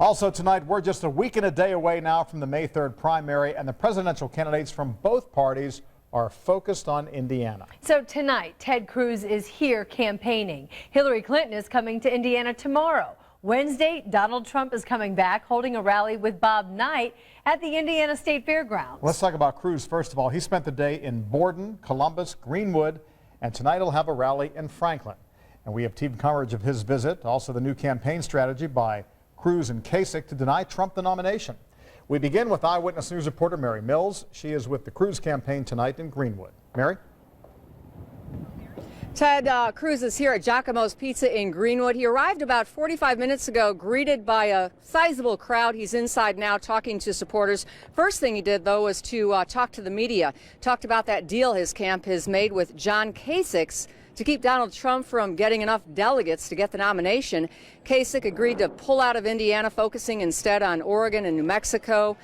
Also tonight, we're just a week and a day away now from the May 3rd primary, and the presidential candidates from both parties are focused on Indiana. So tonight, Ted Cruz is here campaigning. Hillary Clinton is coming to Indiana tomorrow. Wednesday, Donald Trump is coming back, holding a rally with Bob Knight at the Indiana State Fairgrounds. Let's talk about Cruz first of all. He spent the day in Borden, Columbus, Greenwood, and tonight he'll have a rally in Franklin. And we have team coverage of his visit, also the new campaign strategy by Cruz and Kasich to deny Trump the nomination. We begin with Eyewitness News reporter Mary Mills. She is with the Cruz campaign tonight in Greenwood. Mary? Ted Cruz is here at Giacomo's Pizza in Greenwood. He arrived about 45 minutes ago, greeted by a sizable crowd. He's inside now talking to supporters. First thing he did, though, was to talk to the media. Talked about that deal his camp has made with John Kasich to keep Donald Trump from getting enough delegates to get the nomination. Kasich agreed to pull out of Indiana, focusing instead on Oregon and New Mexico.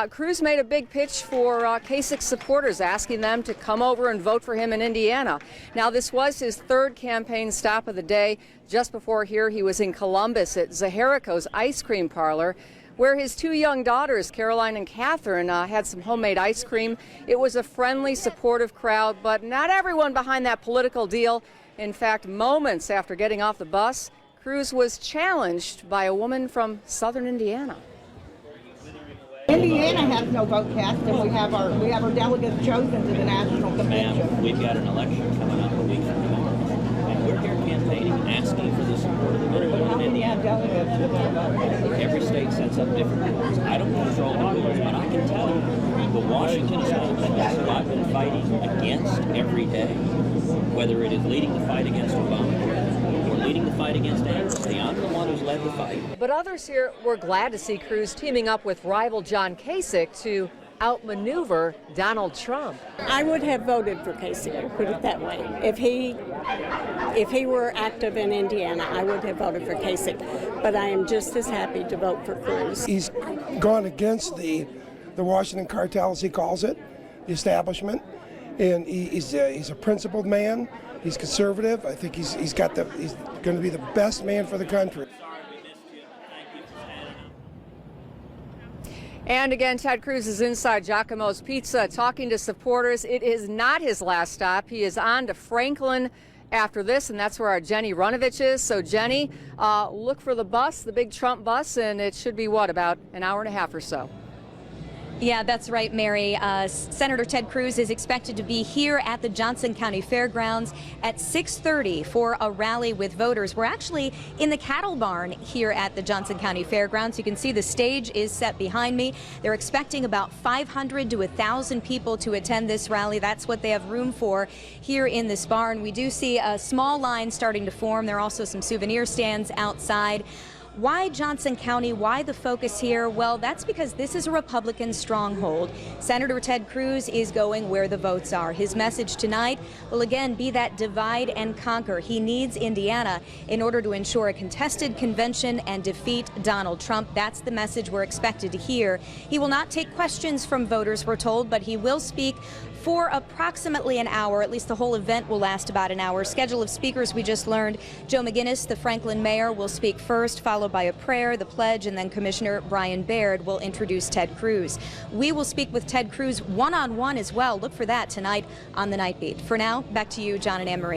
Cruz made a big pitch for Kasich's supporters, asking them to come over and vote for him in Indiana. Now, this was his third campaign stop of the day. Just before here, he was in Columbus at Zaharico's ice cream parlor, where his two young daughters, Caroline and Catherine, had some homemade ice cream. It was a friendly, supportive crowd, but not everyone behind that political deal. In fact, moments after getting off the bus, Cruz was challenged by a woman from southern Indiana. Indiana has no vote cast, and we have our delegates chosen to the national convention. Ma'am, we've got an election coming up a week from tomorrow, and we're here campaigning, asking for the support of the men and women in Indiana. Every state sets up different rules. I don't control the rules, but I can tell you that Washington is home, and that's what I've been fighting against every day, whether it is leading the fight against Obama or leading the fight against amnesty. I'm the one who's led the fight. But others here were glad to see Cruz teaming up with rival John Kasich to outmaneuver Donald Trump. I would have voted for Kasich, put it that way. If he were active in Indiana, I would have voted for Kasich. But I am just as happy to vote for Cruz. He's gone against the Washington cartel, as he calls it, the establishment, and he's a principled man. He's conservative. I think he's going to be the best man for the country. And again, Ted Cruz is inside Giacomo's Pizza talking to supporters. It is not his last stop. He is on to Franklin after this, and that's where our Jenny Runovich is. So, Jenny, look for the bus, the big Trump bus, and it should be, what, about an hour and a half or so. Yeah, that's right, Mary. Senator Ted Cruz is expected to be here at the Johnson County Fairgrounds at 6:30 for a rally with voters. We're actually in the cattle barn here at the Johnson County Fairgrounds. You can see the stage is set behind me. They're expecting about 500 to 1,000 people to attend this rally. That's what they have room for here in this barn. We do see a small line starting to form. There are also some souvenir stands outside. Why Johnson County? Why the focus here? Well, that's because this is a Republican stronghold. Senator Ted Cruz is going where the votes are. His message tonight will again be that divide and conquer. He needs Indiana in order to ensure a contested convention and defeat Donald Trump. That's the message we're expected to hear. He will not take questions from voters, we're told, but he will speak for approximately an hour. At least the whole event will last about an hour. Schedule of speakers we just learned. Joe McGinnis, the Franklin mayor, will speak first, followed by a prayer, the pledge, and then Commissioner Brian Baird will introduce Ted Cruz. We will speak with Ted Cruz one-on-one as well. Look for that tonight on the Night Beat. For now, back to you, John and Anne Marie.